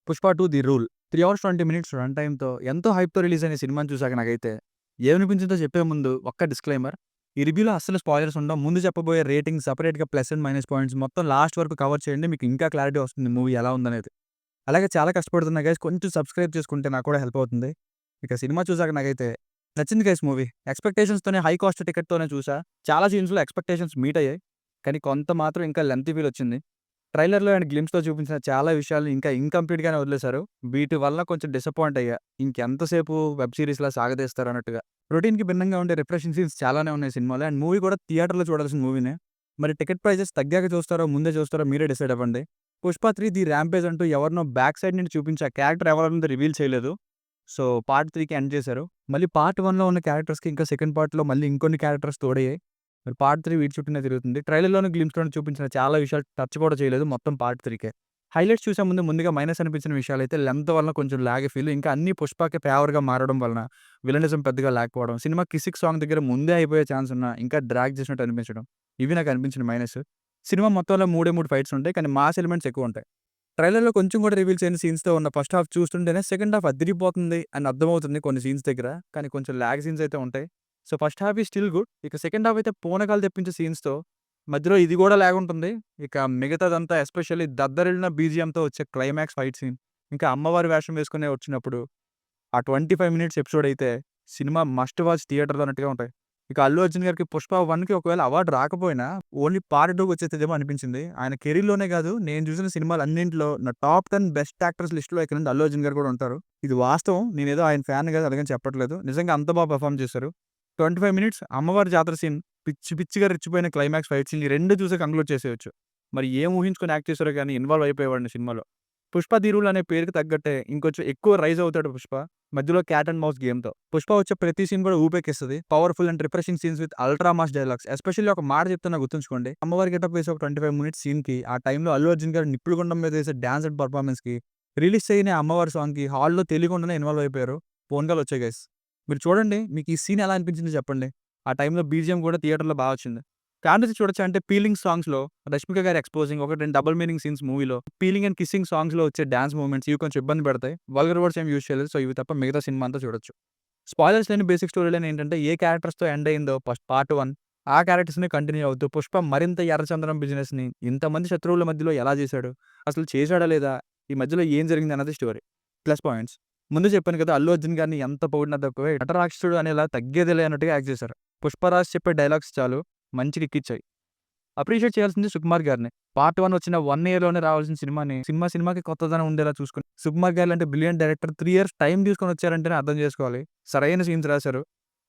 'Pushpa 2 the rule' 3 hours 20 minutes run టైమ్‌తో ఎంతో హైప్‌తో రిలీజ్ అయిన సినిమాని చూసాక నాకైతే ఏమనిపించిందో చెప్పే ముందు ఒక్క డిస్క్లైమర్. ఈ రివ్యూలో అస్సలు స్పాయిలర్స్ ఉండవు. ముందు చెప్పబోయే రేటింగ్స్ సెపరేట్‌గా ప్లస్ అండ్ మైనస్ పాయింట్స్ మొత్తం లాస్ట్ వరకు కవర్ చేయండి. మీకు ఇంకా క్లారిటీ వస్తుంది మూవీ ఎలా ఉందనేది. అలాగే చాలా కష్టపడుతున్నా గైస్ కొంచెం సబ్స్క్రైబ్ చేసుకుంటే నాకు కూడా హెల్ప్ అవుతుంది. ఇక సినిమా చూసాక నాకైతే నచ్చింది గైస్ మూవీ. ఎక్స్‌పెక్టేషన్స్‌తోనే హై కాస్ట్ టికెట్‌తోనే చూసా. చాలా సీన్స్‌లో ఎక్స్‌పెక్టేషన్స్ మీట్ అయ్యాయి. కానీ కొంత మాత్రం ఇంకా లెంగ్తీ ఫీల్ వచ్చింది. ట్రైలర్‌లో అండ్ గ్లిమ్స్‌లో చూపించిన చాలా విషయాల్ని ఇంకా ఇన్‌కంప్లీట్‌గానే వదిలేశారు. వీటి వల్ల కొంచెం డిసప్పాయింట్ అయ్యా. ఇంకెంతసేపు వెబ్ సీరీస్‌లా సాగదీస్తారన్నట్టుగా. రొటీన్‌కి భిన్నంగా ఉండే రిఫ్రెషింగ్ సీన్స్ చాలానే ఉన్నాయి సినిమాలో. అండ్ మూవీ కూడా థియేటర్‌లో చూడాల్సిన మూవీనే. మరి టికెట్ ప్రైజెస్ తగ్గాక చూస్తారో, ముందే చూస్తారో మీరే డిసైడ్ అవ్వండి. 'పుష్ప 3 ది ర్యాంపేజ్' అంటూ ఎవరినో బ్యాక్ సైడ్ నుండి చూపించి ఆ క్యారెక్టర్ ఎవరన్నది రివీల్ చేయలేదు. సో, పార్ట్ 3కి ఎండ్ చేశారు. మళ్ళీ పార్ట్ 1లో ఉన్న క్యారెక్టర్స్‌కి ఇంకా సెకండ్ పార్ట్‌లో మళ్ళీ ఇంకొన్ని క్యారెక్టర్స్ తోడయ్యాయి. మరి పార్ట్ 3 వీటి చుట్టూనే తిరుగుతుంది. ట్రైలర్‌లోను, గ్లిమ్స్‌లోను చూపించిన చాలా విషయాలు టచ్ కూడా చేయలేదు. మొత్తం పార్ట్ 3కే. హైలైట్స్ చూసే ముందుగా మైనస్ అనిపించిన విషయాలైతే లెంత్ వలన కొంచెం లాగే ఫీల్. ఇంకా అన్నీ పుష్పకే ఫేవర్‌గా మారడం వలన విలనిజం పెద్దగా లేకపోవడం. సినిమా 'కిసిక్' సాంగ్ దగ్గర ముందే అయిపోయే ఛాన్స్ ఉన్నా ఇంకా డ్రాగ్ చేసినట్టు అనిపించడం. ఇవి నాకు అనిపించిన మైనస్. సినిమా మొత్తంలో 3 ఫైట్స్ ఉంటాయి. కానీ మాస్ ఎలిమెంట్స్ ఎక్కువుంటాయి. ట్రైలర్‌లో కొంచెం కూడా రివీల్ చేయని సీన్స్‌తో ఉన్న ఫస్ట్ హాఫ్ చూస్తుంటేనే సెకండ్ హాఫ్ అదిరిపోతుంది అని అర్థమవుతుంది కొన్ని సీన్స్ దగ్గర. కానీ కొంచెం లాగ్ సీన్స్ అయితే ఉంటాయి. So, first half is still good. ఇక సెకండ్ హాఫ్ అయితే పూనకాలు తెప్పించే సీన్స్‌తో మధ్యలో ఇది కూడా లాగ్ ఉంటుంది. ఇక మిగతాదంతా ఎస్పెషల్లీ దద్దరిల్లిన బీజీఎంతో వచ్చే క్లైమాక్స్ ఫైట్ సీన్, ఇంకా అమ్మవారి వేషం వేసుకొని వచ్చినప్పుడు ఆ 25 మినిట్స్ ఎపిసోడ్ అయితే సినిమా మస్ట్ వాచ్ థియేటర్‌లో అన్నట్టుగా ఉంటాయి. ఇక అల్లు అర్జున్ గారికి 'పుష్ప 1'కి ఒకవేళ అవార్డ్ రాకపోయినా ఓన్లీ పార్ట్ 2 వచ్చేస్తదేమో అనిపించింది. ఆయన కెరీర్‌లోనే కాదు నేను చూసిన సినిమాలన్నింటిలో నా టాప్ 10 బెస్ట్ యాక్టర్స్ లిస్ట్‌లో ఇక నుండి అల్లు అర్జున్ గారు కూడా ఉంటారు. ఇది వాస్తవం. నేనేదో ఆయన ఫ్యాన్ కాదు అలాగని చెప్పట్లేదు. నిజంగా అంత బాగా పెర్ఫార్మ్ చేశారు. 25 మినిట్స్ అమ్మవారి జాతర సీన్, పిచ్చి పిచ్చిగా రెచ్చిపోయిన క్లైమాక్స్ ఫైట్ సీన్ ఈ 2 చూసి కంక్లూడ్ చేసేయొచ్చు. మరి ఏం ఊహించుకొని యాక్ట్ చేశారో గాని ఇన్వాల్వ్ అయిపోయేవాడిని సినిమాలో. 'పుష్ప ది రూల్' అనే పేరుకి తగ్గట్టే ఇంకొంచెం ఎక్కువ రైజ్ అవుతాడు 'పుష్ప'. మధ్యలో క్యాట్ అండ్ మౌస్ గేమ్‌తో. 'పుష్ప' వచ్చే ప్రతి సీన్ కూడా ఊపేకిస్తది. Powerful and refreshing scenes with ultra mass dialogues. Especially ఒక మాట చెప్తున్నా గుర్తుంచుకోండి. అమ్మవారి గెటప్ వేసి ఒక 25 మినిట్స్ సీన్‌కి ఆ టైంలో అల్లు అర్జున్ గారు నిప్పుల గుండం మీద వేసే డాన్స్ అండ్ పెర్ఫార్మన్స్‌కి, రిలీజ్ చేయని అమ్మవారి సాంగ్‌కి హాల్‌లో తెలియకుండానే ఇన్వాల్వ్ అయిపోయారు. పోనకాలొచ్చాయి గైస్. మీరు చూడండి మీకు ఈ సీన్ ఎలా అనిపించిందో చెప్పండి. ఆ టైంలో బీజీఎం కూడా థియేటర్‌లో బా వచ్చింది. ఫ్యామిలీతో చూడొచ్చా అంటే 'పీలింగ్' సాంగ్స్‌లో రష్మిక గారి ఎక్స్‌పోజింగ్, ఒకటి 2 డబుల్ మీనింగ్ సీన్స్ మూవీలో. 'పీలింగ్' అండ్ 'కిస్సింగ్' సాంగ్స్‌లో వచ్చే డాన్స్ మూవ్‌మెంట్స్ ఇవి కొంచెం ఇబ్బంది పెడతాయి. వల్గర్ వర్డ్స్ ఏమి యూజ్ చేయలేదు. సో, ఇవి తప్ప మిగతా సినిమా అంతా చూడొచ్చు. స్పాయిలర్స్ లేని బేసిక్ స్టోరీ లైన్ ఏంటంటే ఏ క్యారెక్టర్స్‌తో ఎండ్ అయిందో ఫస్ట్ పార్ట్ 1 ఆ క్యారెక్టర్స్‌నే కంటిన్యూ అవుతూ 'పుష్ప' మరింత ఎర్రచందనం బిజినెస్‌ని ఇంతమంది శత్రువుల మధ్యలో ఎలా చేశాడు? అసలు చేశాడా లేదా? ఈ మధ్యలో ఏం జరిగింది అన్నది స్టోరీ. Plus points. ముందు చెప్పాను కదా! అల్లు అర్జున్ గారిని ఎంత పొగిడినా తక్కువే. నటరాక్షసుడు అనేలా తగ్గేదేలే అన్నట్టుగా యాక్ట్ చేశారు. 'పుష్పరాజ్' చెప్పే డైలాగ్స్ చాలు మంచి కిక్కిచ్చాయి. అప్రిషియేట్ చేయాల్సింది సుకుమార్ గారిని. పార్ట్ 1 వచ్చిన 1 ఇయర్‌లోనే రావాల్సిన సినిమాని సినిమాకి కొత్తదనం ఉండేలా చూసుకొని సుకుమార్ గారు లాంటి బ్రిలియంట్ డైరెక్టర్ 3 ఇయర్స్ టైమ్ తీసుకొని వచ్చారంటేనే అర్థం చేసుకోవాలి. సరైన సీన్స్ రాశారు.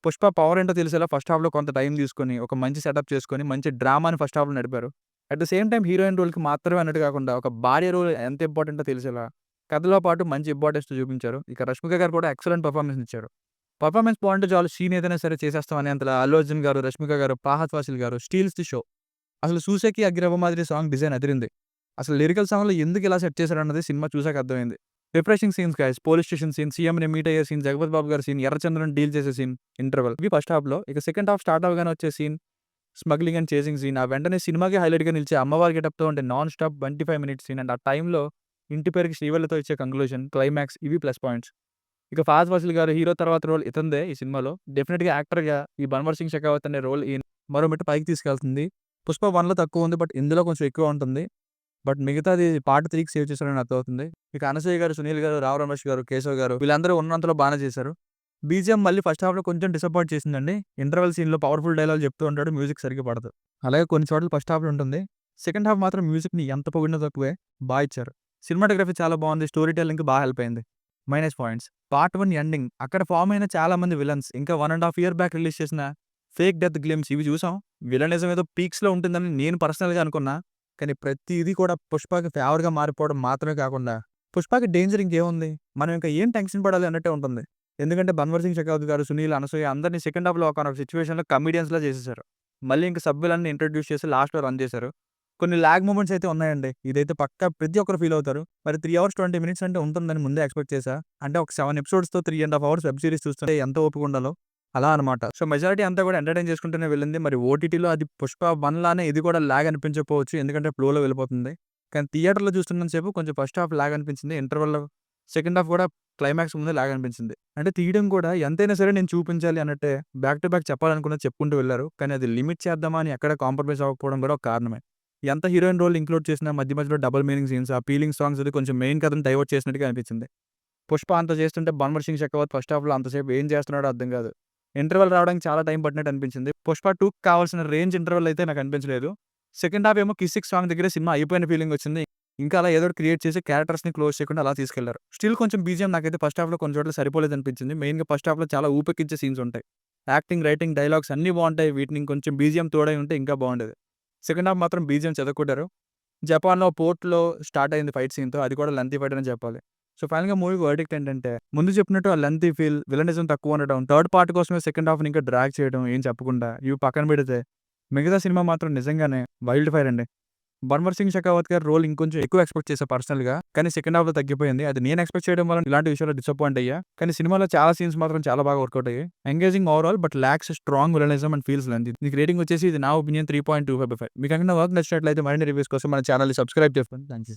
'పుష్ప' పవర్ ఏంటో తెలిసేలా ఫస్ట్ హాఫ్‌లో కొంత టైం తీసుకొని ఒక మంచి సెటప్ చేసుకొని మంచి డ్రామాని ఫస్ట్ హాఫ్‌లో నడిపారు. At the same time heroine రోల్‌కి మాత్రమే అన్నట్టు కాకుండా ఒక భార్య రోల్ ఎంత ఇంపార్టెంటో తెలిసేలా కథలో పాటు మంచి ఇంపార్టెన్స్ చూపించారు. ఇక 'రష్మిక' గారు కూడా ఎక్సలెంట్ పెర్ఫార్మన్స్ ఇచ్చారు. పెర్ఫార్మన్స్ బావుంటే చాలు సీన్ ఏదైనా సరే చేసేస్తాం అనేంతలా అల్లు అర్జున్ గారు, 'రష్మిక' గారు, 'ఫహద్ ఫాసిల్' గారు స్టీల్స్ ది షో. అసలు 'సూసేకి అగ్గిరవ్వ' మాదిరి సాంగ్ డిజైన్ అదిరింది. అసలు లిరికల్ సాంగ్‌లో ఎందుకు ఇలా సెట్ చేశారన్నది సినిమా చూసాక అర్థమైంది. Refreshing scenes guys. Police station scene, సీఎంని మీట్ అయ్యే సీన్, జగపతి బాబు గారి సీన్, ఎర్రచంద్రన్ డీల్ చేసే సీన్, ఇంటర్వెల్ ఇవి ఫస్ట్ హాఫ్‌లో. ఇక సెకండ్ హాఫ్ స్టార్ట్ అవ్వగానే వచ్చే scene, smuggling and chasing scene, ఆ వెంటనే సినిమాకి హైలైట్‌గా నిలిచే అమ్మవారి గెటప్‌తో ఉండే non stop 25 minutes scene and ఆ టైంలో ఇంటి పేరుకి శ్రీవల్లితో ఇచ్చే కంక్లూజన్, క్లైమాక్స్ ఇవి ప్లస్ పాయింట్స్. ఇక 'ఫహద్ ఫాసిల్' గారు హీరో తర్వాత రోల్ ఇతనిదే ఈ సినిమాలో. డెఫినిట్‌గా యాక్టర్‌గా ఈ 'బన్వర్ సింగ్ షెకావత్' అనే రోల్ ఈయన మరో మెట్టు పైకి తీసుకెళ్తుంది. 'పుష్ప 1'లో తక్కువ ఉంది. బట్ ఇందులో కొంచెం ఎక్కువ ఉంటుంది. బట్ మిగతాది పార్ట్ 3కి సేవ్ చేశారని అర్థమవుతుంది. ఇక అనసూయ గారు, సునీల్ గారు, రావు రమేష్ గారు, కేశవ్ గారు వీళ్ళందరూ ఉన్నంతలో బానే చేశారు. బీజీఎం మళ్ళీ ఫస్ట్ హాఫ్‌లో కొంచెం డిసప్పాయింట్ చేసిందండి. ఇంటర్వెల్ సీన్‌లో పవర్‌ఫుల్ డైలాగులు చెప్తూ ఉంటాడు. మ్యూజిక్ సరిగ్గా పడదు. అలాగే కొన్ని చోట్ల ఫస్ట్ హాఫ్‌లో ఉంటుంది. సెకండ్ హాఫ్ మాత్రం మ్యూజిక్‌ని ఎంత పొగిడినా తక్కువే. బా ఇచ్చారు. సినిమాటోగ్రఫీ చాలా బావుంది. స్టోరీ టెల్లింగ్‌కి బా హెల్ప్ అయింది. Minus points. Part 1 ending. అక్కడ ఫార్మ్ అయిన చాలా మంది విలన్స్. ఇంకా 1 ½ ఇయర్ బ్యాక్ రిలీజ్ చేసిన ఫేక్ డెత్ గ్లిమ్స్ ఇవి చూసాం. విలనిజం ఏదో పీక్స్‌లో ఉంటుందని నేను పర్సనల్‌గా అనుకున్నా. కానీ ప్రతీది కూడా 'పుష్ప'కి ఫేవర్‌గా మారిపోవడం మాత్రమే కాకుండా 'పుష్ప'కి డేంజర్ ఇంకేముంది? మనం ఇంకా ఏం టెన్షన్ పడాలి అన్నట్టే ఉంటుంది. ఎందుకంటే 'బన్వర్ సింగ్ షెకావత్' గారు, సునీల్, అనసూయ అందరిని సెకండ్ హాఫ్‌లో ఒకానొక సిట్యుయేషన్‌లో కమెడియన్స్‌లా చేసేసారు. మళ్ళీ ఇంక సభ్యులన్నీ ఇంట్రొడ్యూస్ చేసి లాస్ట్‌లో రన్ చేశారు. కొన్ని లాగ్ మూవ్‌మెంట్స్ అయితే ఉన్నాయండి. ఇదైతే పక్కా ప్రతి ఒక్కరు ఫీల్ అవుతారు. మరి 3 అవర్స్ 20 మినిట్స్ అంటే ఉంటుందని ముందే ఎక్స్‌పెక్ట్ చేశా. అంటే ఒక 7 ఎపిసోడ్స్‌తో 3 ½ అవర్స్ వెబ్ సీరీస్ చూస్తుంటే ఎంత ఓపిక ఉండాలో అలా అనమాట. సో, మెజారిటీ అంతా కూడా ఎంటర్‌టైన్ చేసుకుంటూనే వెళ్ళింది. మరి ఓటీటీలో అది 'పుష్ప 1' లానే ఇది కూడా లాగ్ అనిపించకపోవచ్చు. ఎందుకంటే ఫ్లోలో వెళ్ళిపోతుంది. కానీ థియేటర్‌లో చూస్తున్నంత సేపు కొంచెం ఫస్ట్ హాఫ్ లాగ్ అనిపించింది. ఇంటర్వల్‌లో సెకండ్ హాఫ్ కూడా క్లైమాక్స్ ముందే లాగ్ అనిపించింది. అంటే తీయడం కూడా ఎంతైనా సరే నేను చూపించాలి అన్నట్టే బ్యాక్ టు బ్యాక్ చెప్పాలనుకున్నది చెప్పుకుంటూ వెళ్లారు. కానీ అది లిమిట్ చేద్దామా అని ఎక్కడ కాంప్రమైజ్ అవ్వకపోవడం కూడా ఒక కారణమే. ఎంత హీరోయిన్ రోల్ ఇంక్లూడ్ చేసినా మధ్య మధ్యలో డబుల్ మీనింగ్ సీన్స్, ఆ ఫీలింగ్ సాంగ్స్ అది కొంచెం మెయిన్ కథను డైవర్ట్ చేసినట్టుగా అనిపించింది. 'పుష్ప' అంత చేస్తుంటే 'బన్వర్ సింగ్ షెకావత్' ఫస్ట్ హాఫ్‌లో అంతసేపు ఏం చేస్తున్నాడో అర్థం కాదు. ఇంటర్వల్ రావడానికి చాలా టైం పట్టినట్టు అనిపించింది. 'పుష్ప 2'కి కావాల్సిన రేంజ్ ఇంటర్వల్ అయితే నాకు అనిపించలేదు. సెకండ్ హాఫ్ ఏమో 'కిస్-సిక్' సాంగ్ దగ్గరే సినిమా అయిపోయిన ఫీలింగ్ వచ్చింది. ఇంకా అలా ఏదో ఒకటి క్రియేట్ చేసి క్యారెక్టర్స్‌ని క్లోజ్ చేయకుండా అలా తీసుకెళ్లారు. స్టిల్ కొంచెం బీజీఎం నాకైతే ఫస్ట్ హాఫ్‌లో కొన్ని చోట్ల సరిపోలేదనిపించింది. మెయిన్‌గా ఫస్ట్ హాఫ్‌లో చాలా ఊపెక్కించే సీన్స్ ఉంటాయి. యాక్టింగ్, రైటింగ్, డైలాగ్స్ అన్నీ బావుంటాయి. వీటిని ఇంకొంచెం బీజీఎం తోడై ఉంటే ఇంకా బావుండేది. సెకండ్ హాఫ్ మాత్రం బీజీఎం చెదరగొట్టారు. జపాన్‌లో పోర్ట్‌లో స్టార్ట్ అయింది ఫైట్ సీన్‌తో. అది కూడా లెంతీ ఫైట్ అనే చెప్పాలి. సో, ఫైనల్‌గా మూవీ వర్డిక్ట్ ఏంటంటే, ముందు చెప్పినట్టు ఆ లెంతీ ఫీల్, విలనిజం తక్కువ ఉండడం, థర్డ్ పార్ట్ కోసమే సెకండ్ హాఫ్‌ని ఇంకా డ్రాగ్ చేయడం ఏం చెప్పకుండా, ఇవి పక్కన పెడితే, మిగతా సినిమా మాత్రం నిజంగానే వైల్డ్ ఫైర్ అండి. 'బన్వర్ సింగ్ షెకావత్' గారి రోల్ ఇంకొంచెం ఎక్కువ ఎక్స్‌పెక్ట్ చేశా పర్సనల్‌గా. కానీ సెకండ్ హాఫ్‌లో తగ్గిపోయింది. అది నేను ఎక్స్‌పెక్ట్ చేయడం వల్ల ఇలాంటి విషయాల్లో డిసప్పాయింట్ అయ్యా. కానీ సినిమాలో చాలా సీన్స్ మాత్రం చాలా బాగా వర్కౌట్ అయ్యాయి. Engaging overall but lakhs strong villainism and feels lengthy. దీనికి రేటింగ్ వచ్చేసి ఇది నా ఒపీనియన్ 3.25/5. మీకు ఏమైనా వర్క్ నచ్చినట్లయితే మరిన్ని రివ్యూస్ కోసం మన ఛానెల్‌ని సబ్స్క్రైబ్ చేసుకోండి. థాంక్స్.